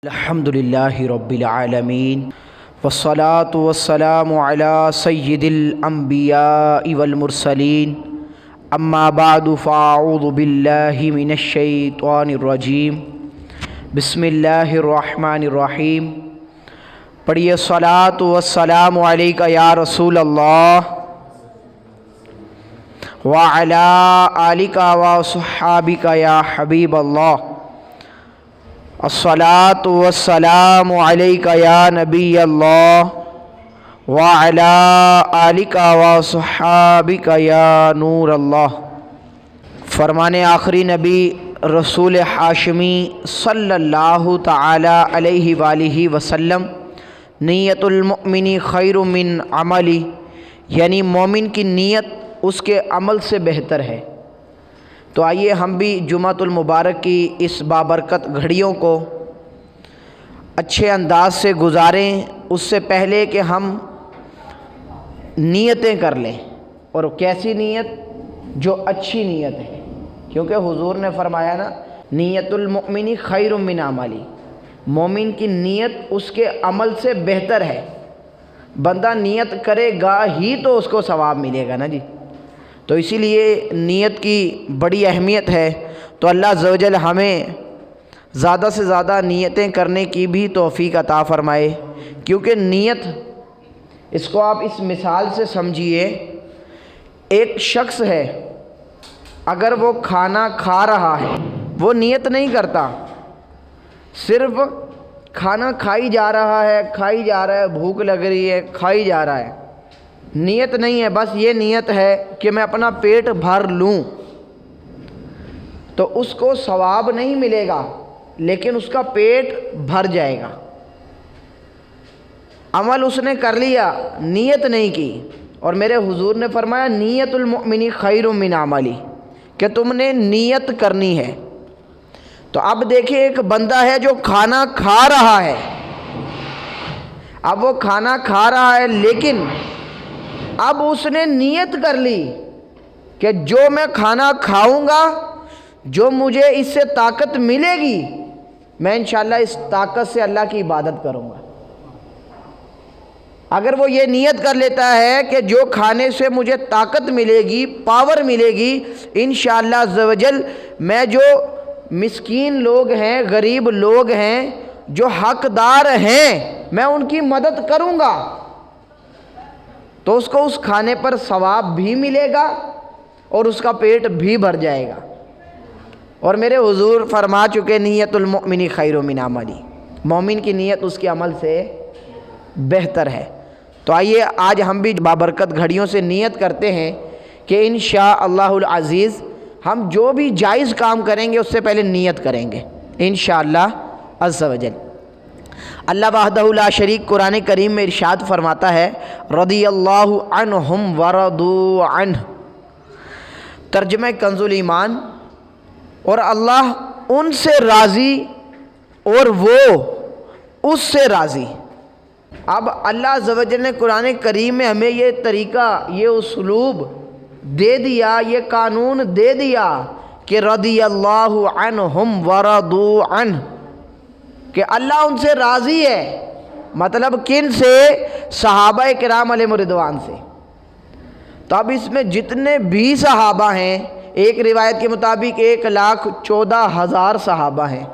الحمدللہ رب العالمین والصلاة والسلام علی سید الانبیاء والمرسلین اما بعد فاعوذ باللہ من الشیطان الرجیم بسم اللہ الرحمن الرحیم۔ پڑھیے الصلاة والسلام علیکہ یا رسول اللہ وعلی آلکہ وصحابکہ یا حبیب اللہ۔ الصلاۃ والسلام علیکہ یا نبی اللہ وعلی آلکہ وصحابکہ یا نور اللہ۔ فرمان آخری نبی رسول ہاشمی صلی اللہ تعالی علیہ وآلہ وسلم، نیت المؤمن خیر من عملی، یعنی مومن کی نیت اس کے عمل سے بہتر ہے۔ تو آئیے ہم بھی جمعۃ المبارک کی اس بابرکت گھڑیوں کو اچھے انداز سے گزاریں، اس سے پہلے کہ ہم نیتیں کر لیں۔ اور کیسی نیت؟ جو اچھی نیت ہے، کیونکہ حضور نے فرمایا نا، نیت المؤمن خیر من عملی، مومن کی نیت اس کے عمل سے بہتر ہے۔ بندہ نیت کرے گا ہی تو اس کو ثواب ملے گا نا جی۔ تو اسی لیے نیت کی بڑی اہمیت ہے۔ تو اللہ عز و جل ہمیں زیادہ سے زیادہ نیتیں کرنے کی بھی توفیق عطا فرمائے، کیونکہ نیت، اس کو آپ اس مثال سے سمجھیے، ایک شخص ہے، اگر وہ کھانا کھا رہا ہے، وہ نیت نہیں کرتا، صرف کھانا کھائی جا رہا ہے، بھوک لگ رہی ہے، کھائی جا رہا ہے، نیت نہیں ہے، بس یہ نیت ہے کہ میں اپنا پیٹ بھر لوں، تو اس کو ثواب نہیں ملے گا، لیکن اس کا پیٹ بھر جائے گا۔ عمل اس نے کر لیا، نیت نہیں کی۔ اور میرے حضور نے فرمایا نیت المؤمن خیر من عملی، کہ تم نے نیت کرنی ہے۔ تو اب دیکھیں، ایک بندہ ہے جو کھانا کھا رہا ہے، اب وہ کھانا کھا رہا ہے، لیکن اب اس نے نیت کر لی کہ جو میں کھانا کھاؤں گا، جو مجھے اس سے طاقت ملے گی، میں انشاءاللہ اس طاقت سے اللہ کی عبادت کروں گا۔ اگر وہ یہ نیت کر لیتا ہے کہ جو کھانے سے مجھے طاقت ملے گی، پاور ملے گی، انشاءاللہ عز و جل میں جو مسکین لوگ ہیں، غریب لوگ ہیں، جو حقدار ہیں، میں ان کی مدد کروں گا، تو اس کو اس کھانے پر ثواب بھی ملے گا اور اس کا پیٹ بھی بھر جائے گا۔ اور میرے حضور فرما چکے نیت المؤمن خیر من عملی، مومن کی نیت اس کے عمل سے بہتر ہے۔ تو آئیے آج ہم بھی بابرکت گھڑیوں سے نیت کرتے ہیں کہ انشاءاللہ العزیز ہم جو بھی جائز کام کریں گے اس سے پہلے نیت کریں گے انشاءاللہ عز و جل۔ اللہ وحدہ لا شریک قرآن کریم میں ارشاد فرماتا ہے، رضی اللہ عنہم ورضوا عنہ، ترجمہ کنز الایمان، اور اللہ ان سے راضی اور وہ اس سے راضی۔ اب اللہ عز و جل نے قرآن کریم میں ہمیں یہ طریقہ، یہ اسلوب دے دیا، یہ قانون دے دیا کہ رضی اللہ عنہم ورضوا عنہ، کہ اللہ ان سے راضی ہے۔ مطلب کن سے؟ صحابہ کرام علیہم رضوان سے۔ تو اب اس میں جتنے بھی صحابہ ہیں، ایک روایت کے مطابق 1,14,000 صحابہ ہیں،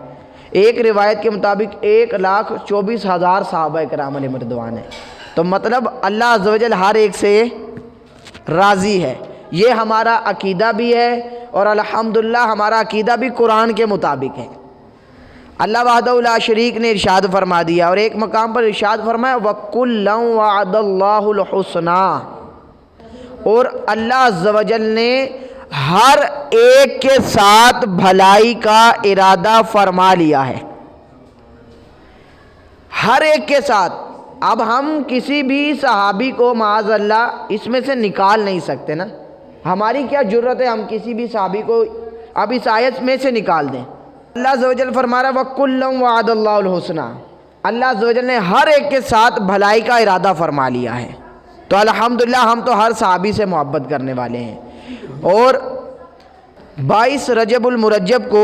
ایک روایت کے مطابق 1,24,000 صحابہ کرام علیہم رضوان ہیں۔ تو مطلب اللہ عز و جل ہر ایک سے راضی ہے۔ یہ ہمارا عقیدہ بھی ہے، اور الحمدللہ ہمارا عقیدہ بھی قرآن کے مطابق ہے۔ اللہ وحدہ لا شریک نے ارشاد فرما دیا، اور ایک مقام پر ارشاد فرمایا وَكُلًّا وَعَدَ اللَّهُ الْحُسْنَىٰ، اور اللہ عز و جل نے ہر ایک کے ساتھ بھلائی کا ارادہ فرما لیا ہے، ہر ایک کے ساتھ۔ اب ہم کسی بھی صحابی کو معاذ اللہ اس میں سے نکال نہیں سکتے نا، ہماری کیا جرت ہے ہم کسی بھی صحابی کو اب اس آیت میں سے نکال دیں۔ اللہ عز و جل فرما رہا ہے وَكُلًّا وَعَدَ اللَّهُ الْحُسْنَىٰ، اللہ عز و جل نے ہر ایک کے ساتھ بھلائی کا ارادہ فرما لیا ہے۔ تو الحمدللہ ہم تو ہر صحابی سے محبت کرنے والے ہیں۔ اور 22 رجب المرجب کو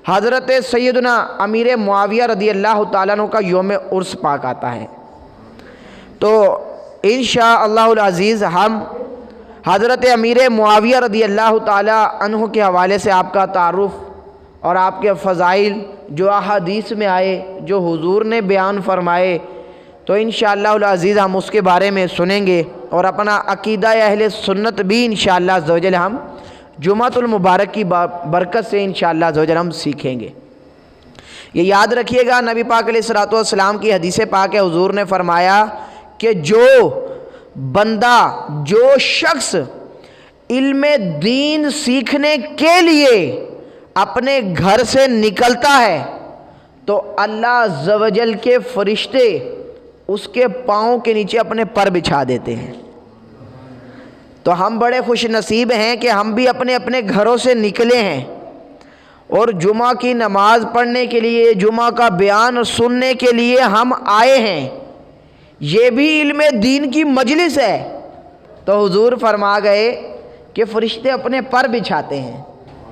حضرت سیدنا امیر معاویہ رضی اللہ تعالیٰ عنہ کا یوم عرس پاک آتا ہے۔ تو انشاءاللہ العزیز ہم حضرت امیر معاویہ رضی اللہ تعالیٰ عنہ کے حوالے سے آپ کا تعارف اور آپ کے فضائل جو احادیث میں آئے، جو حضور نے بیان فرمائے، تو انشاءاللہ العزیز ہم اس کے بارے میں سنیں گے، اور اپنا عقیدہ اہل سنت بھی انشاءاللہ عز و جل ہم جمعۃ المبارک کی برکت سے انشاءاللہ عز و جل ہم سیکھیں گے۔ یہ یاد رکھیے گا، نبی پاک علیہ الصلوۃ والسلام کی حدیث پاک ہے، حضور نے فرمایا کہ جو بندہ، جو شخص علم دین سیکھنے کے لیے اپنے گھر سے نکلتا ہے تو اللہ عز و جل کے فرشتے اس کے پاؤں کے نیچے اپنے پر بچھا دیتے ہیں۔ تو ہم بڑے خوش نصیب ہیں کہ ہم بھی اپنے اپنے گھروں سے نکلے ہیں اور جمعہ کی نماز پڑھنے کے لیے، جمعہ کا بیان سننے کے لیے ہم آئے ہیں۔ یہ بھی علم دین کی مجلس ہے۔ تو حضور فرما گئے کہ فرشتے اپنے پر بچھاتے ہیں۔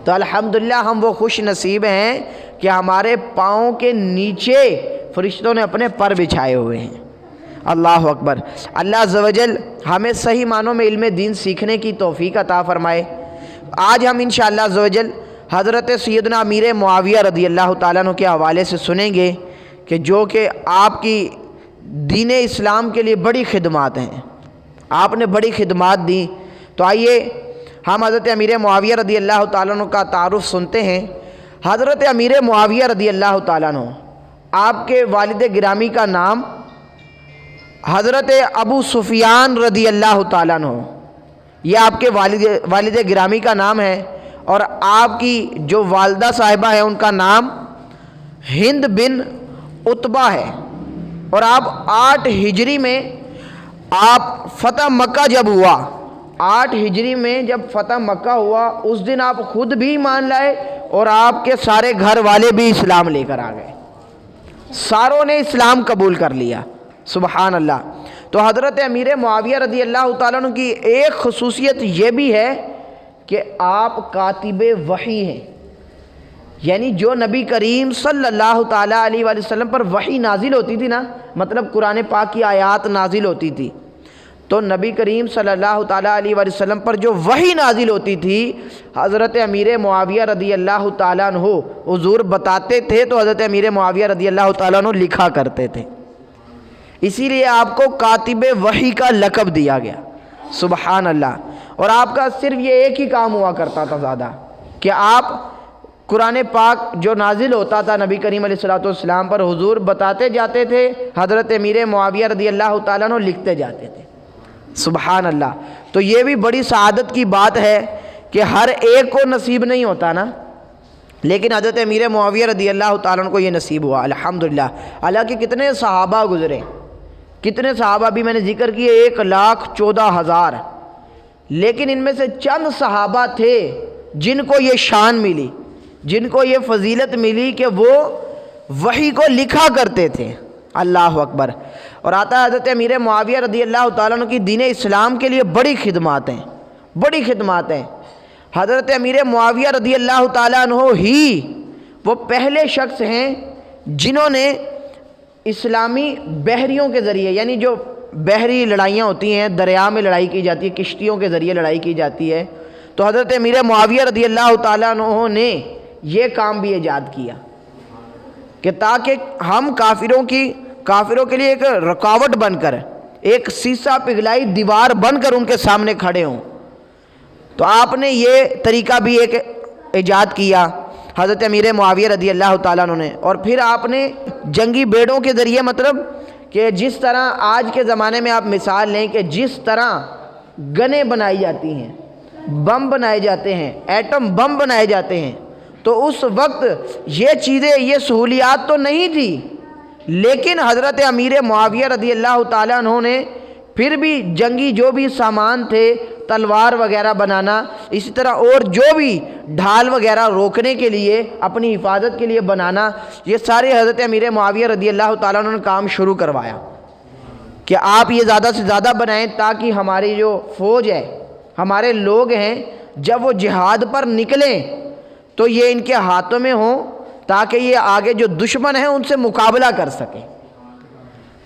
تو الحمدللہ ہم وہ خوش نصیب ہیں کہ ہمارے پاؤں کے نیچے فرشتوں نے اپنے پر بچھائے ہوئے ہیں۔ اللہ اکبر۔ اللہ عز و جل ہمیں صحیح معنوں میں علم دین سیکھنے کی توفیق عطا فرمائے۔ آج ہم انشاءاللہ عز و جل حضرت سیدنا امیر معاویہ رضی اللہ تعالیٰ عنہ کے حوالے سے سنیں گے کہ جو کہ آپ کی دین اسلام کے لیے بڑی خدمات ہیں، آپ نے بڑی خدمات دی۔ تو آئیے ہم حضرت امیر معاویہ رضی اللہ تعالیٰ عنہ کا تعارف سنتے ہیں۔ حضرت امیر معاویہ رضی اللہ تعالیٰ عنہ، آپ کے والد گرامی کا نام حضرت ابو سفیان رضی اللہ تعالیٰ عنہ، یہ آپ کے والد گرامی کا نام ہے، اور آپ کی جو والدہ صاحبہ ہے ان کا نام ہند بن عتبہ ہے۔ اور آپ 8 ہجری میں آپ فتح مکہ جب ہوا، 8 ہجری میں جب فتح مکہ ہوا، اس دن آپ خود بھی ایمان لائے اور آپ کے سارے گھر والے بھی اسلام لے کر آ گئے، ساروں نے اسلام قبول کر لیا۔ سبحان اللہ۔ تو حضرت امیر معاویہ رضی اللہ تعالیٰ عنہ کی ایک خصوصیت یہ بھی ہے کہ آپ کاتب وحی ہیں، یعنی جو نبی کریم صلی اللہ تعالیٰ علیہ وآلہ وسلم پر وحی نازل ہوتی تھی نا، مطلب قرآن پاک کی آیات نازل ہوتی تھی، تو نبی کریم صلی اللہ تعالیٰ علیہ وآلہ وسلم پر جو وحی نازل ہوتی تھی، حضرت امیر معاویہ رضی اللہ تعالیٰ عنہ حضور بتاتے تھے تو حضرت امیر معاویہ رضی اللہ تعالیٰ عنہ لکھا کرتے تھے، اسی لیے آپ کو کاتب وحی کا لقب دیا گیا۔ سبحان اللہ۔ اور آپ کا صرف یہ ایک ہی کام ہوا کرتا تھا زیادہ، کہ آپ قرآن پاک جو نازل ہوتا تھا نبی کریم علیہ الصلوۃ والسلام پر، حضور بتاتے جاتے تھے، حضرت امیر معاویہ رضی اللہ تعالیٰ عنہ لکھتے جاتے تھے۔ سبحان اللہ۔ تو یہ بھی بڑی سعادت کی بات ہے کہ ہر ایک کو نصیب نہیں ہوتا نا، لیکن حضرت امیر معاویہ رضی اللہ تعالیٰ عنہ کو یہ نصیب ہوا الحمدللہ۔ حالانکہ کتنے صحابہ گزرے، کتنے صحابہ بھی میں نے ذکر کیے، 1,14,000، لیکن ان میں سے چند صحابہ تھے جن کو یہ شان ملی، جن کو یہ فضیلت ملی کہ وہ وحی کو لکھا کرتے تھے۔ اللہ اکبر۔ اور آتا ہے حضرت امیر معاویہ رضی اللہ تعالیٰ عنہ کی دین اسلام کے لیے بڑی خدمات ہیں، بڑی خدمات ہیں۔ حضرت امیر معاویہ رضی اللہ تعالیٰ عنہ ہی وہ پہلے شخص ہیں جنہوں نے اسلامی بحریوں کے ذریعے، یعنی جو بحری لڑائیاں ہوتی ہیں، دریا میں لڑائی کی جاتی ہے، کشتیوں کے ذریعے لڑائی کی جاتی ہے، تو حضرت امیر معاویہ رضی اللہ تعالیٰ عنہ نے یہ کام بھی ایجاد کیا کہ تاکہ ہم کافروں کے لیے ایک رکاوٹ بن کر، ایک سیسا پگھلائی دیوار بن کر ان کے سامنے کھڑے ہوں۔ تو آپ نے یہ طریقہ بھی ایک ایجاد کیا حضرت امیر معاویہ رضی اللہ تعالیٰ عنہ نے۔ اور پھر آپ نے جنگی بیڑوں کے ذریعے، مطلب کہ جس طرح آج کے زمانے میں آپ مثال لیں کہ جس طرح گنیں بنائی جاتی ہیں، بم بنائے جاتے ہیں، ایٹم بم بنائے جاتے ہیں، تو اس وقت یہ چیزیں، یہ سہولیات تو نہیں تھی، لیکن حضرت امیر معاویہ رضی اللہ تعالیٰ عنہ نے پھر بھی جنگی جو بھی سامان تھے، تلوار وغیرہ بنانا، اسی طرح اور جو بھی ڈھال وغیرہ روکنے کے لیے، اپنی حفاظت کے لیے بنانا، یہ سارے حضرت امیر معاویہ رضی اللہ تعالیٰ عنہ نے کام شروع کروایا کہ آپ یہ زیادہ سے زیادہ بنائیں تاکہ ہماری جو فوج ہے، ہمارے لوگ ہیں، جب وہ جہاد پر نکلیں تو یہ ان کے ہاتھوں میں ہوں تاکہ یہ آگے جو دشمن ہیں ان سے مقابلہ کر سکیں۔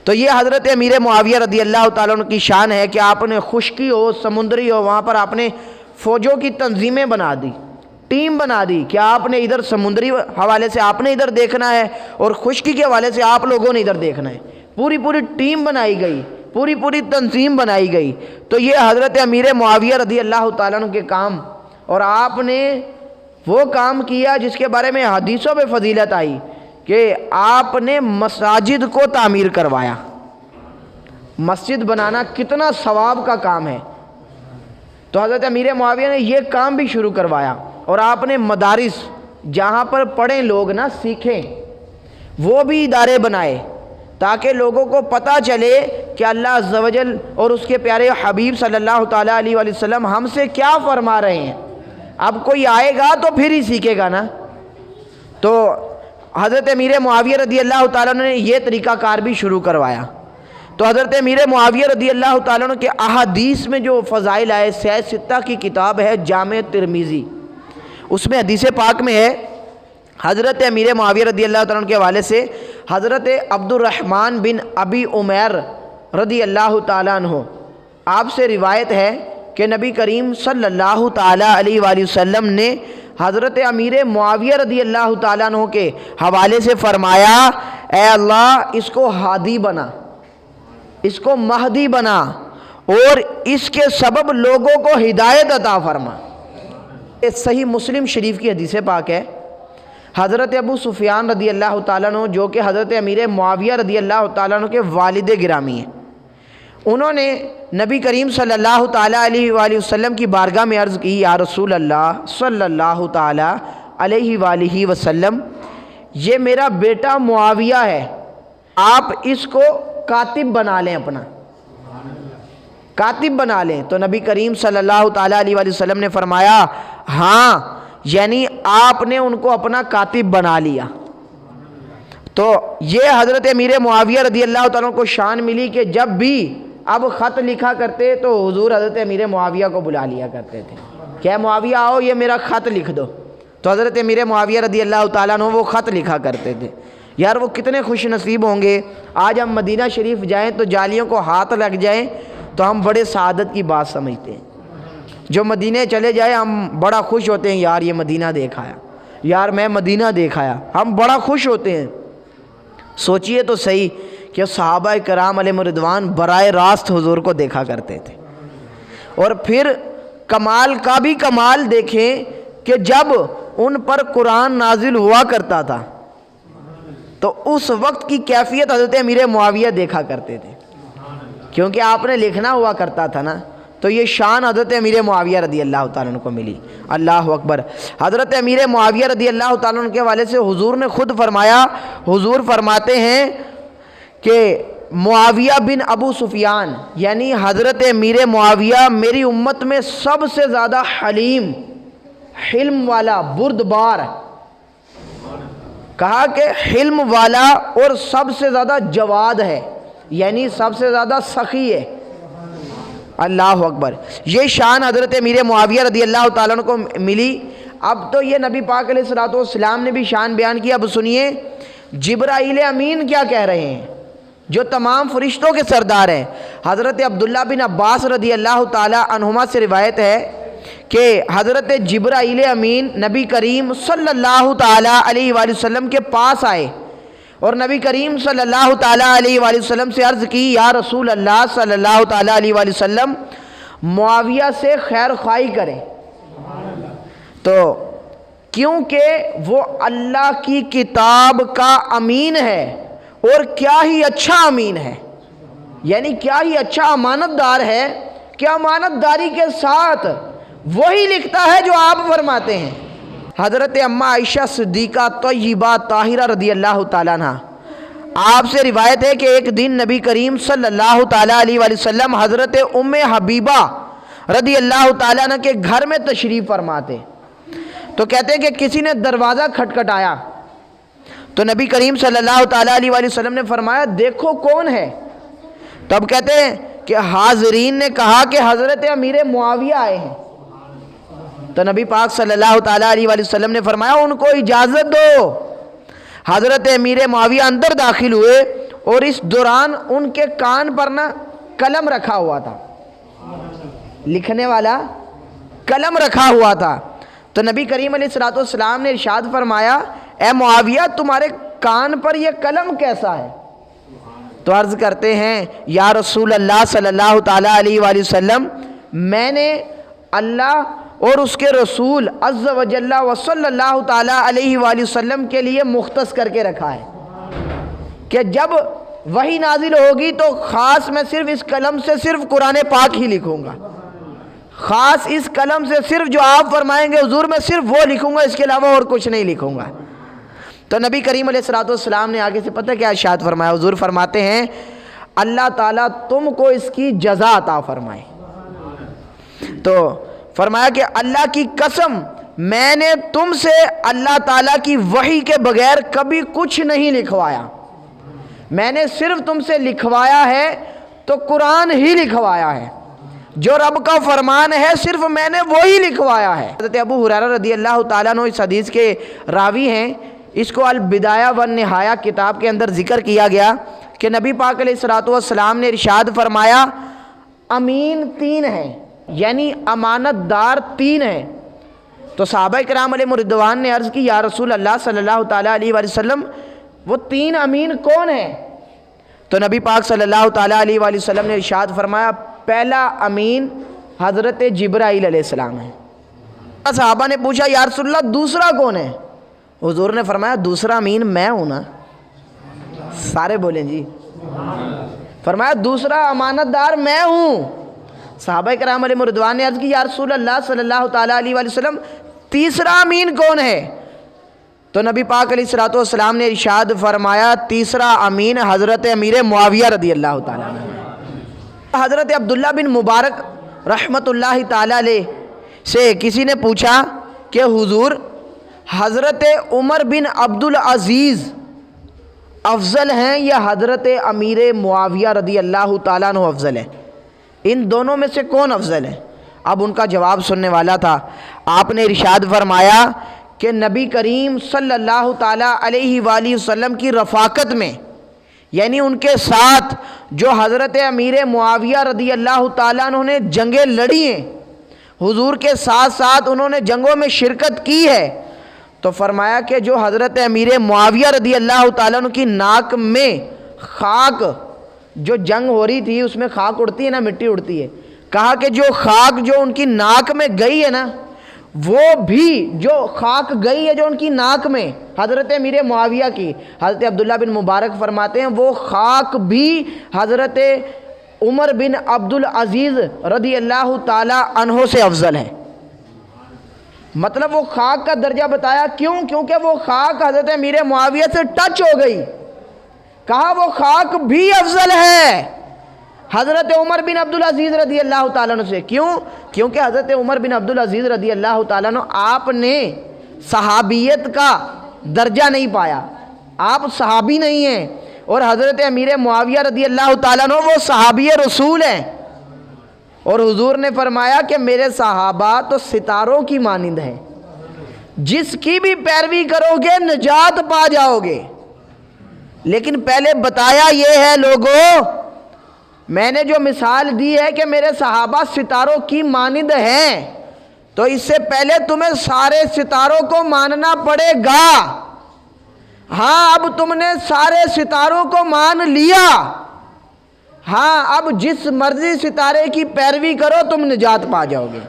تو یہ حضرت امیر معاویہ رضی اللہ تعالیٰ عنہ کی شان ہے کہ آپ نے خشکی ہو سمندری ہو وہاں پر آپ نے فوجوں کی تنظیمیں بنا دی، ٹیم بنا دی کہ آپ نے ادھر سمندری حوالے سے آپ نے ادھر دیکھنا ہے اور خشکی کے حوالے سے آپ لوگوں نے ادھر دیکھنا ہے، پوری ٹیم بنائی گئی، پوری تنظیم بنائی گئی۔ تو یہ حضرت امیر معاویہ رضی اللہ تعالیٰ عنہ کے کام، اور آپ نے وہ کام کیا جس کے بارے میں حدیثوں میں فضیلت آئی کہ آپ نے مساجد کو تعمیر کروایا۔ مسجد بنانا کتنا ثواب کا کام ہے، تو حضرت امیر معاویہ نے یہ کام بھی شروع کروایا، اور آپ نے مدارس جہاں پر پڑھیں لوگ نہ سیکھیں وہ بھی ادارے بنائے تاکہ لوگوں کو پتہ چلے کہ اللہ عز و جل اور اس کے پیارے حبیب صلی اللہ تعالیٰ علیہ وآلہ وسلم ہم سے کیا فرما رہے ہیں۔ اب کوئی آئے گا تو پھر ہی سیکھے گا نا۔ تو حضرت امیر معاویہ رضی اللہ تعالیٰ نے یہ طریقہ کار بھی شروع کروایا۔ تو حضرت امیر معاویہ رضی اللہ تعالیٰ کے احادیث میں جو فضائل آئے، سہ ستہ کی کتاب ہے جامع ترمذی، اس میں حدیث پاک میں ہے حضرت امیر معاویہ رضی اللہ تعالیٰ کے حوالے سے حضرت عبد الرحمن بن ابی عمیر رضی اللہ تعالیٰ عنہ آپ سے روایت ہے کہ نبی کریم صلی اللہ تعالیٰ علیہ وآلہ وسلم نے حضرت امیر معاویہ رضی اللہ تعالیٰ عنہ کے حوالے سے فرمایا، اے اللہ اس کو ہادی بنا، اس کو مہدی بنا، اور اس کے سبب لوگوں کو ہدایت عطا فرما۔ یہ صحیح مسلم شریف کی حدیث پاک ہے۔ حضرت ابو سفیان رضی اللہ تعالیٰ عنہ جو کہ حضرت امیر معاویہ رضی اللہ تعالیٰ عنہ کے والد گرامی ہیں، انہوں نے نبی کریم صلی اللہ تعالیٰ علیہ وآلہ وسلم کی بارگاہ میں عرض کی، یا رسول اللہ صلی اللہ تعالیٰ علیہ وآلہ وسلم، یہ میرا بیٹا معاویہ ہے، آپ اس کو کاتب بنا لیں، اپنا کاتب بنا لیں۔ تو نبی کریم صلی اللہ تعالیٰ علیہ وآلہ وسلم نے فرمایا، ہاں، یعنی آپ نے ان کو اپنا کاتب بنا لیا۔ تو یہ حضرت امیر معاویہ رضی اللہ تعالیٰ کو شان ملی کہ جب بھی اب خط لکھا کرتے تو حضور حضرت امیر معاویہ کو بلا لیا کرتے تھے کہ معاویہ آؤ یہ میرا خط لکھ دو، تو حضرت امیر معاویہ رضی اللہ تعالیٰ عنہ وہ خط لکھا کرتے تھے۔ یار وہ کتنے خوش نصیب ہوں گے، آج ہم مدینہ شریف جائیں تو جالیوں کو ہاتھ لگ جائیں تو ہم بڑے سعادت کی بات سمجھتے ہیں۔ جو مدینہ چلے جائے ہم بڑا خوش ہوتے ہیں، یار یہ مدینہ دیکھ آیا، یار میں مدینہ دیکھ آیا، ہم بڑا خوش ہوتے ہیں۔ سوچئے تو صحیح کہ صحابہ کرام علیہم رضوان براہ راست حضور کو دیکھا کرتے تھے، اور پھر کمال کا بھی کمال دیکھیں کہ جب ان پر قرآن نازل ہوا کرتا تھا تو اس وقت کی کیفیت حضرت امیر معاویہ دیکھا کرتے تھے، کیونکہ آپ نے لکھنا ہوا کرتا تھا نا، تو یہ شان حضرت امیر معاویہ رضی اللہ تعالیٰ عنہ کو ملی۔ اللہ اکبر۔ حضرت امیر معاویہ رضی اللہ تعالیٰ عنہ کے حوالے سے حضور نے خود فرمایا، حضور فرماتے ہیں کہ معاویہ بن ابو سفیان یعنی حضرت امیر معاویہ میری امت میں سب سے زیادہ حلیم، حلم والا، بردبار، کہا کہ حلم والا اور سب سے زیادہ جواد ہے، یعنی سب سے زیادہ سخی ہے۔ اللہ اکبر۔ یہ شان حضرت امیر معاویہ رضی اللہ تعالیٰ عنہ کو ملی۔ اب تو یہ نبی پاک علیہ الصلوۃ والسلام نے بھی شان بیان کیا۔ اب سنیے جبرائیل امین کیا کہہ رہے ہیں، جو تمام فرشتوں کے سردار ہیں۔ حضرت عبداللہ بن عباس رضی اللہ تعالیٰ عنہما سے روایت ہے کہ حضرت جبرائیل امین نبی کریم صلی اللہ تعالیٰ علیہ وآلہ وسلم کے پاس آئے اور نبی کریم صلی اللہ تعالیٰ علیہ وآلہ وسلم سے عرض کی، یا رسول اللہ صلی اللہ تعالیٰ علیہ وآلہ وسلم، معاویہ سے خیر خواہی کریں، تو کیونکہ وہ اللہ کی کتاب کا امین ہے، اور کیا ہی اچھا امین ہے، یعنی کیا ہی اچھا امانت دار ہے کہ امانت داری کے ساتھ وہی لکھتا ہے جو آپ فرماتے ہیں۔ حضرت اماں عائشہ صدیقہ طیبہ طاہرہ رضی اللہ تعالیٰ عنہ آپ سے روایت ہے کہ ایک دن نبی کریم صلی اللہ تعالیٰ علیہ وآلہ وسلم حضرت ام حبیبہ رضی اللہ تعالیٰ عنہ کے گھر میں تشریف فرماتے، تو کہتے ہیں کہ کسی نے دروازہ کھٹکھٹایا، تو نبی کریم صلی اللہ تعالیٰ علیہ وآلہ وسلم نے فرمایا دیکھو کون ہے، تب کہتے ہیں کہ حاضرین نے کہا کہ حضرت امیر معاویہ آئے ہیں، تو نبی پاک صلی اللہ تعالیٰ علیہ وآلہ وسلم نے فرمایا ان کو اجازت دو، حضرت امیر معاویہ اندر داخل ہوئے اور اس دوران ان کے کان پر نا قلم رکھا ہوا تھا، لکھنے والا قلم رکھا ہوا تھا۔ تو نبی کریم علیہ الصلوۃ والسلام نے ارشاد فرمایا اے معاویہ تمہارے کان پر یہ قلم کیسا ہے؟ تو عرض کرتے ہیں یا رسول اللہ صلی اللہ تعالیٰ علیہ وآلہ وسلم میں نے اللہ اور اس کے رسول عز و جل و صلی اللہ تعالیٰ علیہ وآلہ وسلم کے لیے مختص کر کے رکھا ہے کہ جب وحی نازل ہوگی تو خاص میں صرف اس قلم سے صرف قرآن پاک ہی لکھوں گا، خاص اس قلم سے صرف جو آپ فرمائیں گے حضور میں صرف وہ لکھوں گا، اس کے علاوہ اور کچھ نہیں لکھوں گا۔ تو نبی کریم علیہ الصلوۃ والسلام نے آگے سے پتہ کیا ارشاد فرمایا؟ حضور فرماتے ہیں اللہ تعالیٰ تم کو اس کی جزا عطا فرمائے۔ تو فرمایا کہ اللہ کی قسم میں نے تم سے اللہ تعالیٰ کی وحی کے بغیر کبھی کچھ نہیں لکھوایا، میں نے صرف تم سے لکھوایا ہے تو قرآن ہی لکھوایا ہے، جو رب کا فرمان ہے صرف میں نے وہی لکھوایا ہے۔ حضرت ابو ہریرہ رضی اللہ تعالیٰ عنہ اس حدیث کے راوی ہیں، اس کو البدایہ والنہایہ کتاب کے اندر ذکر کیا گیا کہ نبی پاک علیہ الصلوۃ والسلام نے ارشاد فرمایا امین تین ہیں، یعنی امانت دار تین ہیں۔ تو صحابہ کرام علیہ رضوان نے عرض کی یا رسول اللہ صلی اللہ تعالیٰ علیہ وآلہ وسلم وہ تین امین کون ہیں؟ تو نبی پاک صلی اللہ تعالیٰ علیہ وآلہ وسلم نے ارشاد فرمایا پہلا امین حضرت جبرائیل علیہ السلام ہے۔ صحابہ نے پوچھا یا رسول اللہ دوسرا کون ہے؟ حضور نے فرمایا دوسرا امین میں ہوں نا، سارے بولیں جی، فرمایا دوسرا امانت دار میں ہوں۔ صحابہ کرام علیہ رضوان نے عرض کی یا رسول اللہ صلی اللہ تعالیٰ علیہ وآلہ وسلم تیسرا امین کون ہے؟ تو نبی پاک علیہ الصلوۃ والسلام نے ارشاد فرمایا تیسرا امین حضرت امیر معاویہ رضی اللہ تعالیٰ عنہ۔ حضرت عبداللہ بن مبارک رحمۃ اللہ تعالیٰ علیہ سے کسی نے پوچھا کہ حضور حضرت عمر بن عبدالعزیز افضل ہیں یا حضرت امیر معاویہ رضی اللہ تعالیٰ عنہ افضل ہیں؟ ان دونوں میں سے کون افضل ہے؟ اب ان کا جواب سننے والا تھا، آپ نے ارشاد فرمایا کہ نبی کریم صلی اللہ تعالیٰ علیہ وآلہ وسلم کی رفاقت میں، یعنی ان کے ساتھ جو حضرت امیر معاویہ رضی اللہ تعالیٰ عنہ نے جنگیں لڑی ہیں، حضور کے ساتھ ساتھ انہوں نے جنگوں میں شرکت کی ہے، تو فرمایا کہ جو حضرت امیر معاویہ رضی اللہ تعالیٰ عنہ کی ناک میں خاک، جو جنگ ہو رہی تھی اس میں خاک اڑتی ہے نا، مٹی اڑتی ہے، کہا کہ جو خاک جو ان کی ناک میں گئی ہے نا، وہ بھی جو خاک گئی ہے جو ان کی ناک میں حضرت امیر معاویہ کی، حضرت عبداللہ بن مبارک فرماتے ہیں وہ خاک بھی حضرت عمر بن عبدالعزیز رضی اللہ تعالیٰ عنہ سے افضل ہے۔ مطلب وہ خاک کا درجہ بتایا، کیوں؟ کیونکہ وہ خاک حضرت امیر معاویہ سے ٹچ ہو گئی، کہا وہ خاک بھی افضل ہے حضرت عمر بن عبدالعزیز رضی اللہ تعالیٰ عنہ سے۔ کیوں؟ کیونکہ حضرت عمر بن عبدالعزیز رضی اللہ تعالیٰ عنہ آپ نے صحابیت کا درجہ نہیں پایا، آپ صحابی نہیں ہیں، اور حضرت امیر معاویہ رضی اللہ تعالیٰ عنہ وہ صحابی رسول ہیں، اور حضور نے فرمایا کہ میرے صحابہ تو ستاروں کی مانند ہیں، جس کی بھی پیروی کرو گے نجات پا جاؤ گے۔ لیکن پہلے بتایا یہ ہے لوگوں، میں نے جو مثال دی ہے کہ میرے صحابہ ستاروں کی مانند ہیں، تو اس سے پہلے تمہیں سارے ستاروں کو ماننا پڑے گا۔ ہاں اب تم نے سارے ستاروں کو مان لیا، ہاں اب جس مرضی ستارے کی پیروی کرو تم نجات پا جاؤ گے،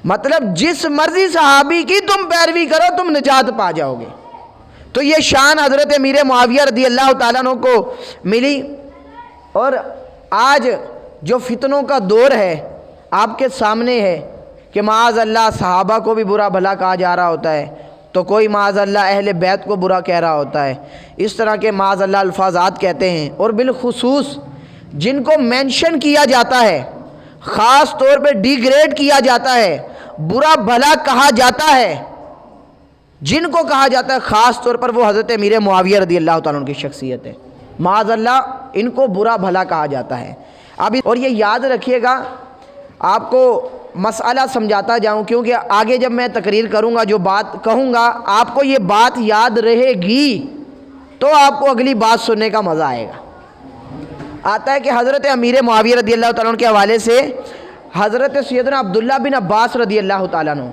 مطلب جس مرضی صحابی کی تم پیروی کرو تم نجات پا جاؤ گے۔ تو یہ شان حضرت امیر معاویہ رضی اللہ تعالیٰ عنہ کو ملی۔ اور آج جو فتنوں کا دور ہے آپ کے سامنے ہے کہ معاذ اللہ صحابہ کو بھی برا بھلا کہا جا رہا ہوتا ہے، تو کوئی معاذ اللہ اہل بیت کو برا کہہ رہا ہوتا ہے، اس طرح کے معاذ اللہ الفاظات کہتے ہیں، اور بالخصوص جن کو مینشن کیا جاتا ہے، خاص طور پہ ڈی گریڈ کیا جاتا ہے، برا بھلا کہا جاتا ہے، جن کو کہا جاتا ہے خاص طور پر وہ حضرت امیر معاویہ رضی اللہ تعالیٰ عنہ کی شخصیت ہے، معاذ اللہ ان کو برا بھلا کہا جاتا ہے۔ اب اور یہ یاد رکھیے گا، آپ کو مسئلہ سمجھاتا جاؤں، کیونکہ آگے جب میں تقریر کروں گا جو بات کہوں گا آپ کو یہ بات یاد رہے گی تو آپ کو اگلی بات سننے کا مزہ آئے گا۔ آتا ہے کہ حضرت امیر معاویہ رضی اللہ تعالیٰ عنہ کے حوالے سے حضرت سیدنا عبداللہ بن عباس رضی اللہ تعالیٰ عنہ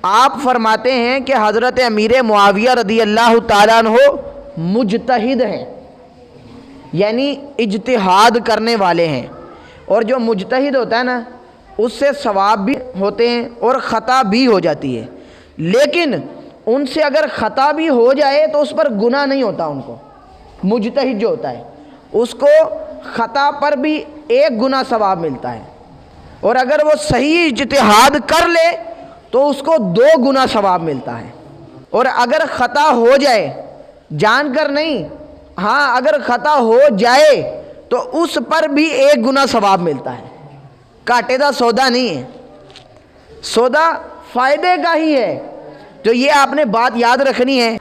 آپ فرماتے ہیں کہ حضرت امیر معاویہ رضی اللہ تعالیٰ عنہ مجتہد ہیں، یعنی اجتہاد کرنے والے ہیں، اور جو مجتہد ہوتا ہے نا اس سے ثواب بھی ہوتے ہیں اور خطا بھی ہو جاتی ہے، لیکن ان سے اگر خطا بھی ہو جائے تو اس پر گناہ نہیں ہوتا ان کو۔ مجتہد جو ہوتا ہے اس کو خطا پر بھی 1 گنا ثواب ملتا ہے، اور اگر وہ صحیح اجتہاد کر لے تو اس کو 2 گنا ثواب ملتا ہے، اور اگر خطا ہو جائے جان کر نہیں، ہاں اگر خطا ہو جائے تو اس پر بھی 1 گنا ثواب ملتا ہے۔ کاٹے دا سودا نہیں ہے، سودا فائدے کا ہی ہے۔ تو یہ آپ نے بات یاد رکھنی ہے۔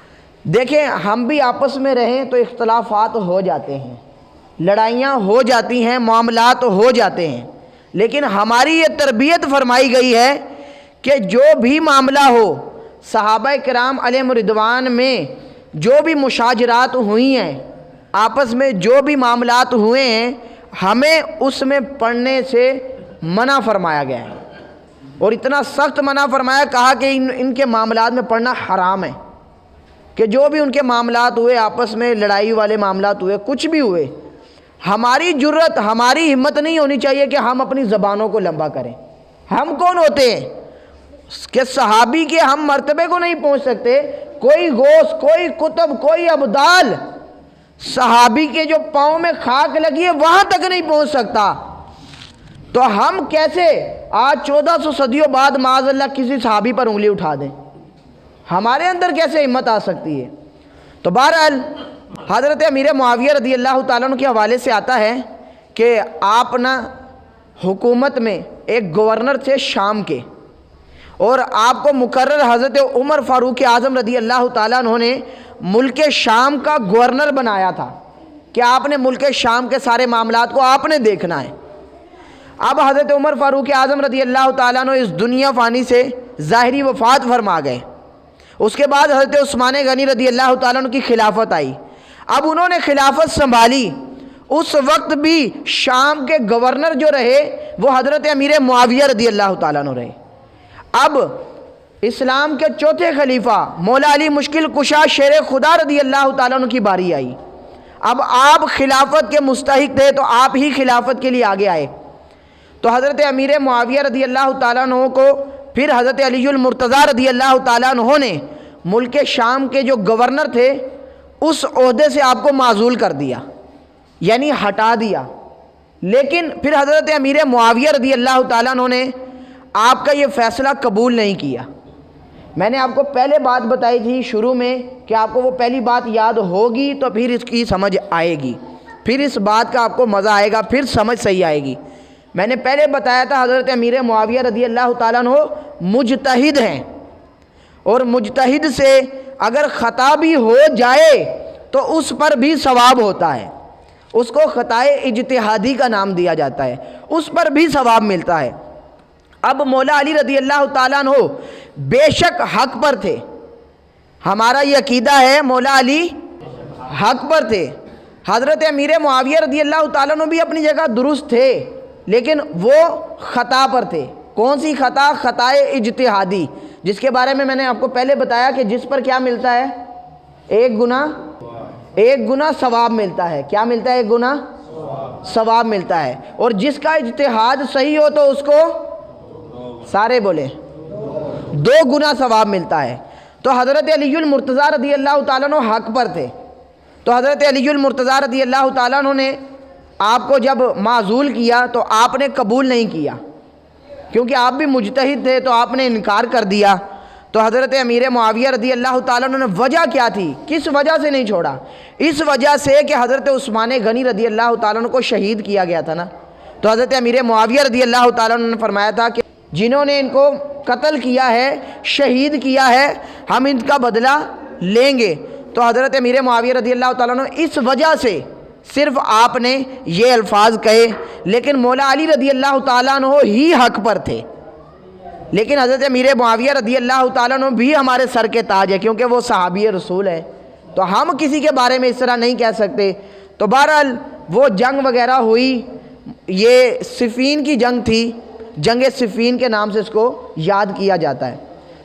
دیکھیں ہم بھی آپس میں رہیں تو اختلافات ہو جاتے ہیں، لڑائیاں ہو جاتی ہیں، معاملات ہو جاتے ہیں، لیکن ہماری یہ تربیت فرمائی گئی ہے کہ جو بھی معاملہ ہو، صحابہ کرام علیہم رضوان میں جو بھی مشاجرات ہوئی ہیں، آپس میں جو بھی معاملات ہوئے ہیں، ہمیں اس میں پڑھنے سے منع فرمایا گیا ہے، اور اتنا سخت منع فرمایا، کہا کہ ان کے معاملات میں پڑھنا حرام ہے، کہ جو بھی ان کے معاملات ہوئے، آپس میں لڑائی والے معاملات ہوئے، کچھ بھی ہوئے، ہماری جرت، ہماری ہمت نہیں ہونی چاہیے کہ ہم اپنی زبانوں کو لمبا کریں۔ ہم کون ہوتے ہیں کہ صحابی کے ہم مرتبے کو نہیں پہنچ سکتے؟ کوئی غوث، کوئی قطب، کوئی ابدال صحابی کے جو پاؤں میں خاک لگی ہے وہاں تک نہیں پہنچ سکتا، تو ہم کیسے آج 1400 صدیوں بعد معاذ اللہ کسی صحابی پر انگلی اٹھا دیں؟ ہمارے اندر کیسے ہمت آ سکتی ہے؟ تو بہرحال حضرت امیر معاویہ رضی اللہ تعالیٰ عنہ کے حوالے سے آتا ہے کہ آپ نا حکومت میں ایک گورنر تھے شام کے، اور آپ کو مقرر حضرت عمر فاروق اعظم رضی اللہ تعالیٰ عنہ نے ملک شام کا گورنر بنایا تھا کہ آپ نے ملک شام کے سارے معاملات کو آپ نے دیکھنا ہے۔ اب حضرت عمر فاروق اعظم رضی اللہ تعالیٰ عنہ اس دنیا فانی سے ظاہری وفات فرما گئے۔ اس کے بعد حضرت عثمان غنی رضی اللہ تعالیٰ عنہ کی خلافت آئی۔ اب انہوں نے خلافت سنبھالی، اس وقت بھی شام کے گورنر جو رہے وہ حضرت امیر معاویہ رضی اللہ تعالیٰ عنہ رہے۔ اب اسلام کے چوتھے خلیفہ مولا علی مشکل کشا شیر خدا رضی اللہ تعالیٰ عنہ کی باری آئی۔ اب آپ خلافت کے مستحق تھے تو آپ ہی خلافت کے لیے آگے آئے، تو حضرت امیر معاویہ رضی اللہ تعالیٰ عنہ کو پھر حضرت علی المرتضیٰ رضی اللہ تعالیٰ عنہ نے ملک شام کے جو گورنر تھے اس عہدے سے آپ کو معزول کر دیا، یعنی ہٹا دیا۔ لیکن پھر حضرت امیر معاویہ رضی اللہ تعالیٰ عنہ نے آپ کا یہ فیصلہ قبول نہیں کیا۔ میں نے آپ کو پہلے بات بتائی تھی شروع میں کہ آپ کو وہ پہلی بات یاد ہوگی تو پھر اس کی سمجھ آئے گی، پھر اس بات کا آپ کو مزہ آئے گا، پھر سمجھ صحیح آئے گی۔ میں نے پہلے بتایا تھا حضرت امیر معاویہ رضی اللہ تعالیٰ عنہ مجتہد ہیں، اور مجتہد سے اگر خطا بھی ہو جائے تو اس پر بھی ثواب ہوتا ہے، اس کو خطائے اجتہادی کا نام دیا جاتا ہے، اس پر بھی ثواب ملتا ہے۔ اب مولا علی رضی اللہ تعالیٰ عنہ بے شک حق پر تھے، ہمارا یہ عقیدہ ہے مولا علی حق پر تھے۔ حضرت امیر معاویہ رضی اللہ تعالیٰ عنہ بھی اپنی جگہ درست تھے، لیکن وہ خطا پر تھے۔ کون سی خطا؟ خطائے اجتہادی، جس کے بارے میں میں نے آپ کو پہلے بتایا کہ جس پر کیا ملتا ہے؟ 1 گنا ثواب ملتا ہے۔ کیا ملتا ہے؟ 1 گنا ثواب ملتا ہے، اور جس کا اجتہاد صحیح ہو تو اس کو سارے بولے 2 گنا ثواب ملتا ہے۔ تو حضرت علی المرتضیٰ رضی اللہ تعالیٰ عنہ حق پر تھے، تو حضرت علی المرتضیٰ رضی اللہ تعالیٰ عنہ نے آپ کو جب معزول کیا تو آپ نے قبول نہیں کیا، کیونکہ آپ بھی مجتہد تھے تو آپ نے انکار کر دیا۔ تو حضرت امیر معاویہ رضی اللہ تعالیٰ عنہ نے وجہ کیا تھی، کس وجہ سے نہیں چھوڑا؟ اس وجہ سے کہ حضرت عثمان غنی رضی اللہ تعالیٰ عنہ کو شہید کیا گیا تھا نا، تو حضرت امیر معاویہ رضی اللہ تعالیٰ عنہ نے فرمایا تھا کہ جنہوں نے ان کو قتل کیا ہے، شہید کیا ہے، ہم ان کا بدلہ لیں گے۔ تو حضرت امیر معاویہ رضی اللہ تعالیٰ عنہ اس وجہ سے صرف آپ نے یہ الفاظ کہے، لیکن مولا علی رضی اللہ تعالیٰ عنہ ہی حق پر تھے۔ لیکن حضرت امیر معاویہ رضی اللہ تعالیٰ عنہ بھی ہمارے سر کے تاج ہے، کیونکہ وہ صحابی رسول ہے، تو ہم کسی کے بارے میں اس طرح نہیں کہہ سکتے۔ تو بہرحال وہ جنگ وغیرہ ہوئی، یہ صفین کی جنگ تھی، جنگ صفین کے نام سے اس کو یاد کیا جاتا ہے۔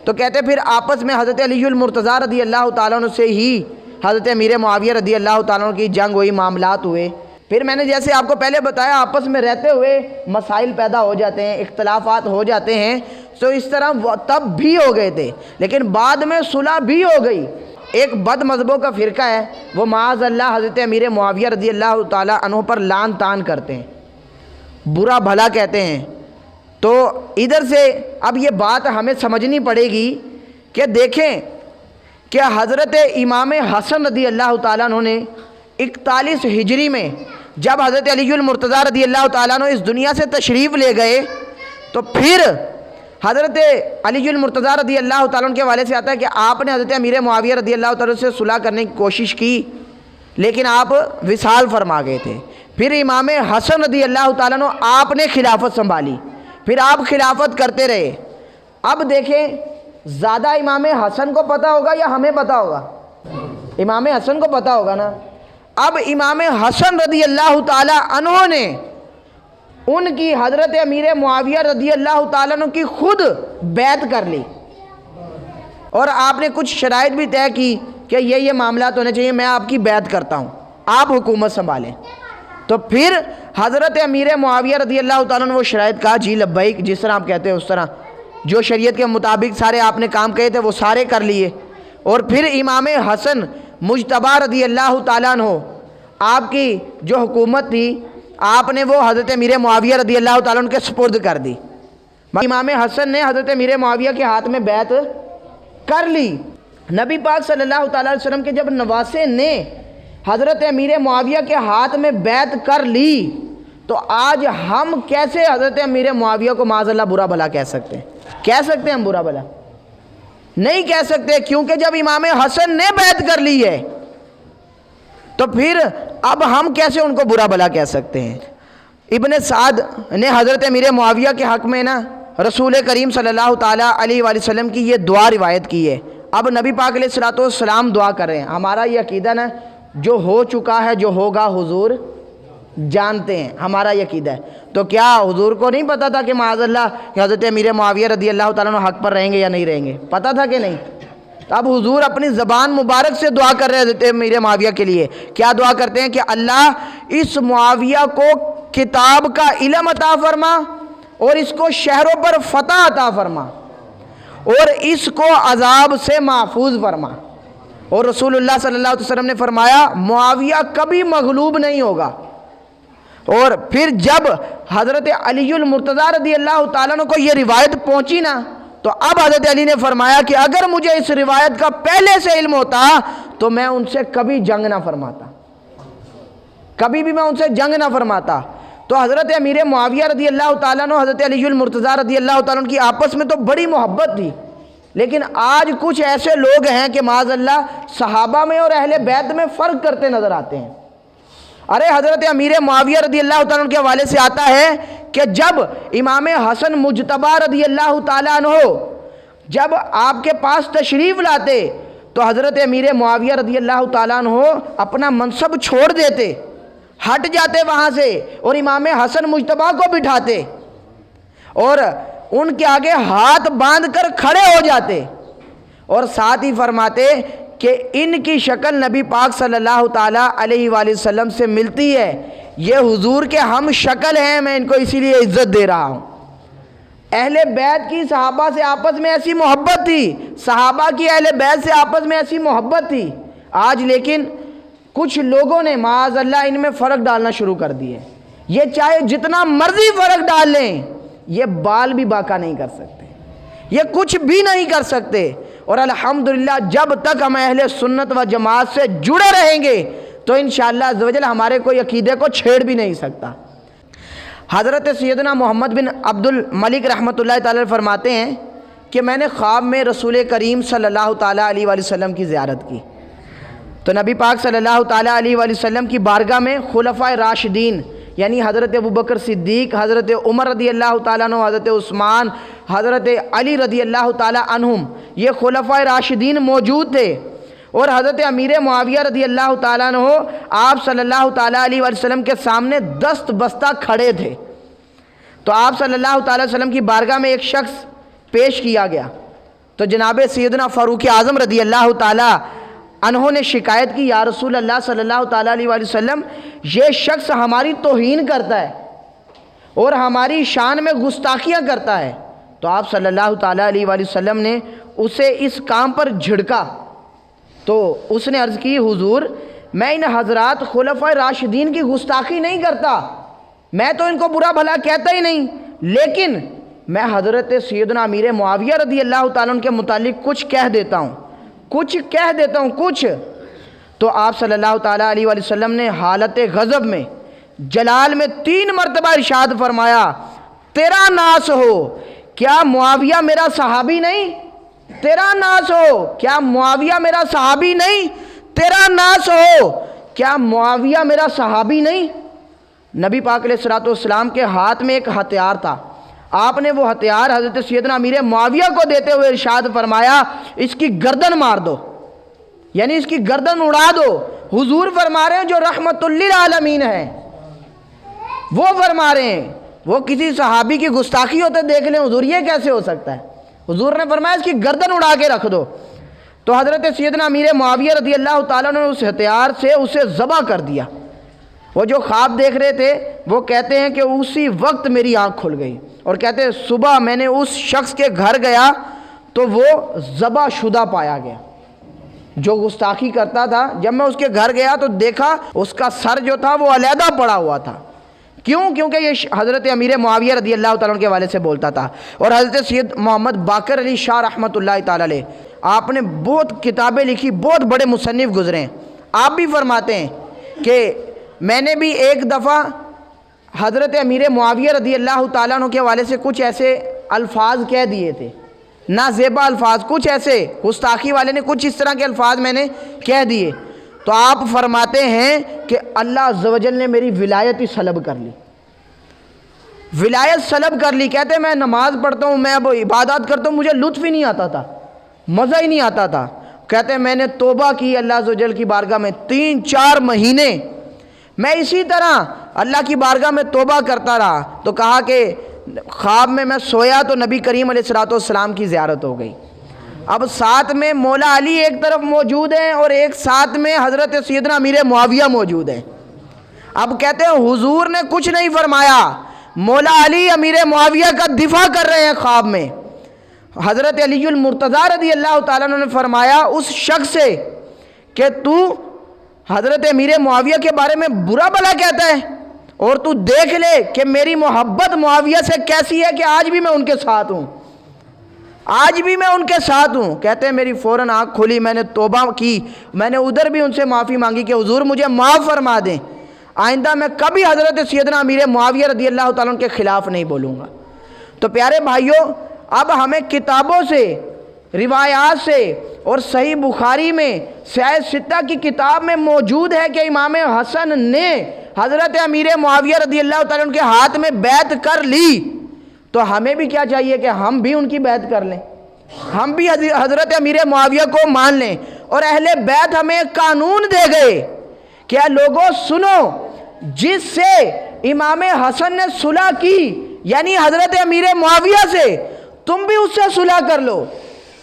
تو کہتے پھر آپس میں حضرت علی المرتضیٰ رضی اللہ تعالیٰ عنہ سے ہی حضرت امیر معاویہ رضی اللہ تعالیٰ عنہ کی جنگ ہوئی، معاملات ہوئے۔ پھر میں نے جیسے آپ کو پہلے بتایا آپس میں رہتے ہوئے مسائل پیدا ہو جاتے ہیں، اختلافات ہو جاتے ہیں، تو اس طرح وہ تب بھی ہو گئے تھے، لیکن بعد میں صلح بھی ہو گئی۔ ایک بد مذہبوں کا فرقہ ہے، وہ معاذ اللہ حضرت امیر معاویہ رضی اللہ تعالیٰ عنہ پر لعن طعن کرتے ہیں، برا بھلا کہتے ہیں۔ تو ادھر سے اب یہ بات ہمیں سمجھنی پڑے گی کہ دیکھیں کہ حضرت امام حسن رضی اللہ تعالیٰ عنہ نے 41 ہجری میں جب حضرت علی المرتضیٰ رضی اللہ تعالیٰ عنہ اس دنیا سے تشریف لے گئے، تو پھر حضرت علی المرتضیٰ رضی اللہ تعالیٰ عنہ کے حوالے سے آتا ہے کہ آپ نے حضرت امیر معاویہ رضی اللہ تعالیٰ عنہ سے صلح کرنے کی کوشش کی، لیکن آپ وصال فرما گئے تھے۔ پھر امام حسن رضی اللہ تعالیٰ عنہ آپ نے خلافت سنبھالی، پھر آپ خلافت کرتے رہے۔ اب دیکھیں زیادہ امام حسن کو پتہ ہوگا یا ہمیں پتہ ہوگا؟ امام حسن کو پتہ ہوگا نا۔ اب امام حسن رضی اللہ تعالیٰ عنہ نے ان کی حضرت امیر معاویہ رضی اللہ تعالیٰ عنہ کی خود بیعت کر لی، اور آپ نے کچھ شرائط بھی طے کی کہ یہ معاملات ہونے چاہیے، میں آپ کی بیعت کرتا ہوں، آپ حکومت سنبھالیں۔ تو پھر حضرت امیر معاویہ رضی اللہ تعالیٰ نے وہ شرائط کہا، جی لبیک، جس طرح آپ کہتے ہیں اس طرح، جو شریعت کے مطابق سارے آپ نے کام کہے تھے وہ سارے کر لیے۔ اور پھر امام حسن مجتبیٰ رضی اللہ تعالیٰ عنہ، آپ کی جو حکومت تھی، آپ نے وہ حضرت امیر معاویہ رضی اللہ تعالیٰ عنہ کے سپرد کر دی۔ امام حسن نے حضرت امیر معاویہ کے ہاتھ میں بیعت کر لی۔ نبی پاک صلی اللہ تعالیٰ علیہ وسلم کے جب نواسے نے حضرت امیر معاویہ کے ہاتھ میں بیعت کر لی، تو آج ہم کیسے حضرت امیر معاویہ کو معاذ اللہ برا بھلا کہہ سکتے ہیں؟ کہہ سکتے ہیں ہم برا بھلا؟ نہیں کہہ سکتے، کیونکہ جب امام حسن نے بیعت کر لی ہے تو پھر اب ہم کیسے ان کو برا بھلا کہہ سکتے ہیں؟ ابن سعد نے حضرت امیر معاویہ کے حق میں نا رسول کریم صلی اللہ تعالیٰ علیہ وآلہ وسلم کی یہ دعا روایت کی ہے۔ اب نبی پاک علیہ الصلوۃ والسلام دعا کر رہے ہیں۔ ہمارا یہ عقیدہ نا، جو ہو چکا ہے، جو ہوگا حضور جانتے ہیں، ہمارا یہ عقیدہ ہے۔ تو کیا حضور کو نہیں پتا تھا کہ معاذ اللہ کہ حضرت امیر معاویہ رضی اللہ تعالیٰ عنہ حق پر رہیں گے یا نہیں رہیں گے؟ پتا تھا کہ نہیں؟ تو اب حضور اپنی زبان مبارک سے دعا کر رہے ہیں حضرت امیر معاویہ کے لیے۔ کیا دعا کرتے ہیں کہ اللہ اس معاویہ کو کتاب کا علم عطا فرما، اور اس کو شہروں پر فتح عطا فرما، اور اس کو عذاب سے محفوظ فرما۔ اور رسول اللہ صلی اللہ علیہ وسلم نے فرمایا معاویہ کبھی مغلوب نہیں ہوگا۔ اور پھر جب حضرت علی المرتضیٰ رضی اللہ تعالیٰ عنہ کو یہ روایت پہنچی نا، تو اب حضرت علی نے فرمایا کہ اگر مجھے اس روایت کا پہلے سے علم ہوتا تو میں ان سے کبھی جنگ نہ فرماتا، کبھی بھی میں ان سے جنگ نہ فرماتا۔ تو حضرت امیر معاویہ رضی اللہ تعالیٰ عنہ حضرت علی المرتضیٰ رضی اللہ تعالیٰ عنہ کی آپس میں تو بڑی محبت تھی، لیکن آج کچھ ایسے لوگ ہیں کہ معاذ اللہ صحابہ میں اور اہل بیت میں فرق کرتے نظر آتے ہیں۔ ارے حضرت امیر معاویہ رضی اللہ تعالیٰ عنہ کے حوالے سے آتا ہے کہ جب امام حسن مجتبیٰ رضی اللہ تعالیٰ عنہ جب آپ کے پاس تشریف لاتے، تو حضرت امیر معاویہ رضی اللہ تعالیٰ عنہ اپنا منصب چھوڑ دیتے، ہٹ جاتے وہاں سے، اور امام حسن مجتبیٰ کو بٹھاتے اور ان کے آگے ہاتھ باندھ کر کھڑے ہو جاتے، اور ساتھ ہی فرماتے کہ ان کی شکل نبی پاک صلی اللہ تعالیٰ علیہ وآلہ وسلم سے ملتی ہے، یہ حضور کے ہم شکل ہیں، میں ان کو اسی لیے عزت دے رہا ہوں۔ اہل بیت کی صحابہ سے آپس میں ایسی محبت تھی، صحابہ کی اہل بیت سے آپس میں ایسی محبت تھی۔ آج لیکن کچھ لوگوں نے معاذ اللہ ان میں فرق ڈالنا شروع کر دیے۔ یہ چاہے جتنا مرضی فرق ڈال لیں، یہ بال بھی باقا نہیں کر سکتے، یہ کچھ بھی نہیں کر سکتے۔ اور الحمدللہ جب تک ہم اہل سنت و جماعت سے جڑے رہیں گے تو انشاءاللہ عزوجل ہمارے کوئی عقیدے کو چھیڑ بھی نہیں سکتا۔ حضرت سیدنا محمد بن عبد الملک رحمۃ اللہ تعالی فرماتے ہیں کہ میں نے خواب میں رسول کریم صلی اللہ تعالیٰ علیہ وآلہ وسلم کی زیارت کی، تو نبی پاک صلی اللہ تعالیٰ علیہ وآلہ وسلم کی بارگاہ میں خلفائے راشدین یعنی حضرت ابوبکر صدیق، حضرت عمر رضی اللہ تعالیٰ عنہ، حضرت عثمان، حضرت علی رضی اللہ تعالیٰ عنہم، یہ خلفائے راشدین موجود تھے۔ اور حضرت امیر معاویہ رضی اللہ تعالیٰ عنہ آپ صلی اللہ تعالیٰ علیہ وسلم کے سامنے دست بستہ کھڑے تھے. تو آپ صلی اللہ تعالیٰ علیہ وسلم کی بارگاہ میں ایک شخص پیش کیا گیا. تو جناب سیدنا فاروق اعظم رضی اللہ تعالیٰ عنہ نے شکایت کی، یا رسول اللہ صلی اللہ تعالیٰ علیہ وسلم، یہ شخص ہماری توہین کرتا ہے اور ہماری شان میں گستاخیاں کرتا ہے. تو آپ صلی اللہ تعالیٰ علیہ وسلم نے اسے اس کام پر جھڑکا. تو اس نے عرض کی، حضور میں ان حضرات خلفائے راشدین کی گستاخی نہیں کرتا، میں تو ان کو برا بھلا کہتا ہی نہیں، لیکن میں حضرت سیدنا امیر معاویہ رضی اللہ تعالیٰ عنہ کے متعلق کچھ کہہ دیتا ہوں. تو آپ صلی اللہ تعالیٰ علیہ وسلم نے حالت غضب میں جلال میں 3 مرتبہ ارشاد فرمایا، تیرا ناس ہو، کیا معاویہ میرا صحابی نہیں؟ تیرا ناس ہو، کیا معاویہ میرا صحابی نہیں؟ تیرا ناس ہو، کیا معاویہ میرا صحابی نہیں؟ نبی پاک علیہ الصلوۃ والسلام کے ہاتھ میں ایک ہتھیار تھا. آپ نے وہ ہتھیار حضرت سیدنا امیر معاویہ کو دیتے ہوئے ارشاد فرمایا، اس کی گردن مار دو، یعنی اس کی گردن اڑا دو. حضور فرما رہے ہیں جو رحمت للعالمین ہے وہ فرما رہے ہیں. وہ کسی صحابی کی گستاخی ہوتے دیکھ لیں، حضور یہ کیسے ہو سکتا ہے؟ حضور نے فرمایا اس کی گردن اڑا کے رکھ دو. تو حضرت سیدنا امیر معاویہ رضی اللہ تعالیٰ نے اس ہتھیار سے اسے ذبح کر دیا. وہ جو خواب دیکھ رہے تھے وہ کہتے ہیں کہ اسی وقت میری آنکھ کھل گئی، اور کہتے ہیں صبح میں نے اس شخص کے گھر گیا تو وہ ذبح شدہ پایا گیا جو گستاخی کرتا تھا. جب میں اس کے گھر گیا تو دیکھا اس کا سر جو تھا وہ علیحدہ پڑا ہوا تھا. کیونکہ یہ حضرت امیر معاویہ رضی اللہ تعالیٰ عنہ کے حوالے سے بولتا تھا. اور حضرت سید محمد باقر علی شاہ رحمۃ اللہ تعالیٰ علیہ، آپ نے بہت کتابیں لکھی، بہت بڑے مصنف گزرے ہیں. آپ بھی فرماتے ہیں کہ میں نے بھی ایک دفعہ حضرت امیر معاویہ رضی اللہ تعالیٰ عنہ کے حوالے سے کچھ ایسے الفاظ کہہ دیے تھے، نازیبا الفاظ، کچھ ایسے گستاخی والے نے کچھ اس طرح کے الفاظ میں نے کہہ دیے. تو آپ فرماتے ہیں کہ اللہ عز و جل نے میری ولایت ہی سلب کر لی، ولایت سلب کر لی. کہتے ہیں میں نماز پڑھتا ہوں، میں اب عبادات کرتا ہوں، مجھے لطف ہی نہیں آتا تھا، مزہ ہی نہیں آتا تھا. کہتے ہیں میں نے توبہ کی اللہ عز و جل کی بارگاہ میں 3-4 مہینے میں اسی طرح اللہ کی بارگاہ میں توبہ کرتا رہا. تو کہا کہ خواب میں سویا تو نبی کریم علیہ الصلوۃ والسلام کی زیارت ہو گئی. اب ساتھ میں مولا علی ایک طرف موجود ہیں اور ایک ساتھ میں حضرت سیدنا امیر معاویہ موجود ہیں. اب کہتے ہیں حضور نے کچھ نہیں فرمایا، مولا علی امیر معاویہ کا دفاع کر رہے ہیں خواب میں. حضرت علی المرتضیٰ رضی اللہ تعالیٰ عنہ نے فرمایا اس شخص سے کہ تو حضرت امیر معاویہ کے بارے میں برا بھلا کہتا ہے، اور تو دیکھ لے کہ میری محبت معاویہ سے کیسی ہے کہ آج بھی میں ان کے ساتھ ہوں، آج بھی میں ان کے ساتھ ہوں. کہتے ہیں میری فوراً آنکھ کھلی، میں نے توبہ کی، میں نے ادھر بھی ان سے معافی مانگی کہ حضور مجھے معاف فرما دیں، آئندہ میں کبھی حضرت سیدنا امیر معاویہ رضی اللہ تعالیٰ عنہ کے خلاف نہیں بولوں گا. تو پیارے بھائیوں، اب ہمیں کتابوں سے، روایات سے، اور صحیح بخاری میں سیاہ ستہ کی کتاب میں موجود ہے کہ امام حسن نے حضرت امیر معاویہ رضی اللہ تعالیٰ عنہ کے ہاتھ میں بیعت کر لی. تو ہمیں بھی کیا چاہیے کہ ہم بھی ان کی بیعت کر لیں، ہم بھی حضرت امیر معاویہ کو مان لیں. اور اہل بیعت ہمیں ایک قانون دے گئے کہ لوگوں سنو، جس سے امام حسن نے صلح کی یعنی حضرت امیر معاویہ سے، تم بھی اس سے صلح کر لو.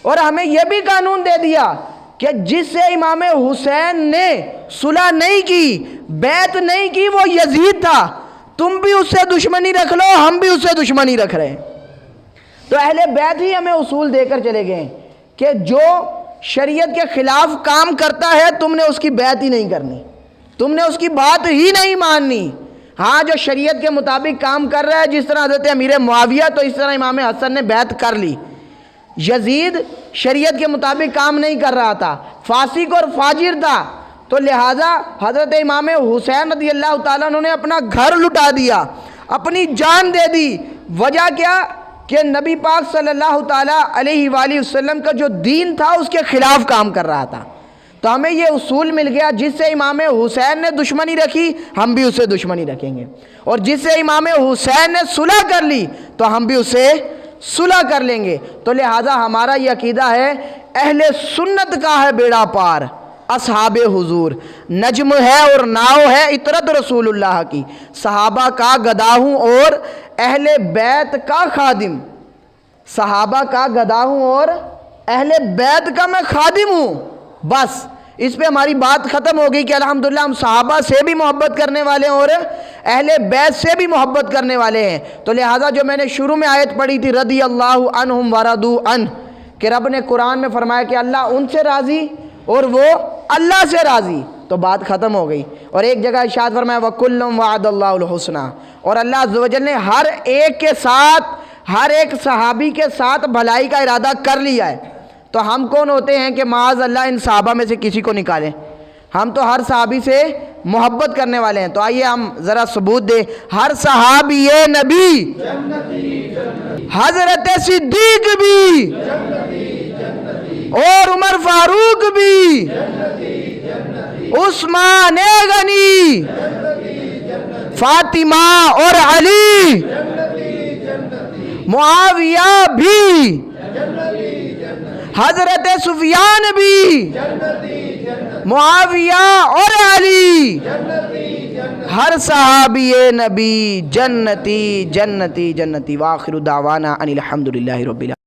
اور ہمیں یہ بھی قانون دے دیا کہ جس سے امام حسین نے صلح نہیں کی، بیعت نہیں کی، وہ یزید تھا، تم بھی اس سے دشمنی رکھ لو، ہم بھی اس سے دشمنی رکھ رہے ہیں. تو اہل بیعت ہی ہمیں اصول دے کر چلے گئے کہ جو شریعت کے خلاف کام کرتا ہے تم نے اس کی بیعت ہی نہیں کرنی، تم نے اس کی بات ہی نہیں ماننی. ہاں جو شریعت کے مطابق کام کر رہا ہے، جس طرح حضرت امیر معاویہ، تو اس طرح امام حسن نے بیعت کر لی. یزید شریعت کے مطابق کام نہیں کر رہا تھا، فاسق اور فاجر تھا، تو لہٰذا حضرت امام حسین رضی اللہ تعالیٰ عنہ نے اپنا گھر لٹا دیا، اپنی جان دے دی. وجہ کیا کہ نبی پاک صلی اللہ تعالیٰ علیہ وآلہ وسلم کا جو دین تھا اس کے خلاف کام کر رہا تھا. تو ہمیں یہ اصول مل گیا، جس سے امام حسین نے دشمنی رکھی ہم بھی اس سے دشمنی رکھیں گے، اور جس سے امام حسین نے صلح کر لی تو ہم بھی اس سے صلح کر لیں گے. تو لہٰذا ہمارا یہ عقیدہ ہے، اہل سنت کا ہے بیڑا پار، اصحاب حضور، نجم ہے اور ناؤ ہے عطرت رسول اللہ کی، صحابہ کا گدا ہوں اور اہل بیت کا خادم، صحابہ کا گدا ہوں اور اہل بیت کا میں خادم ہوں۔ بس اس پہ ہماری بات ختم ہو گئی کہ الحمدللہ ہم صحابہ سے بھی محبت کرنے والے ہیں اور اہل بیت سے بھی محبت کرنے والے ہیں۔ تو لہٰذا جو میں نے شروع میں آیت پڑھی تھی رضی اللہ عنہم ورضوا عنہ، کہ رب نے قرآن میں فرمایا کہ اللہ ان سے راضی اور وہ اللہ سے راضی، تو بات ختم ہو گئی۔ اور ایک جگہ ارشاد فرمایا وَكُلٌّ وَعَدَ اللَّهُ الْحُسْنَى، اور اللہ عز و جل نے ہر ایک کے ساتھ، ہر ایک صحابی کے ساتھ بھلائی کا ارادہ کر لیا ہے۔ تو ہم کون ہوتے ہیں کہ معاذ اللہ ان صحابہ میں سے کسی کو نکالیں؟ ہم تو ہر صحابی سے محبت کرنے والے ہیں۔ تو آئیے ہم ذرا ثبوت دیں، ہر صحابی نبی حضرت صدیق بھی اور عمر فاروق بھی، عثمان غنی، فاطمہ اور علی، معاویہ بھی، حضرت سفیان بھی، معاویہ اور علی، ہر صحابی نبی جنتی جنتی جنتی۔ وآخر دعوانا ان الحمدللہ رب العالمین۔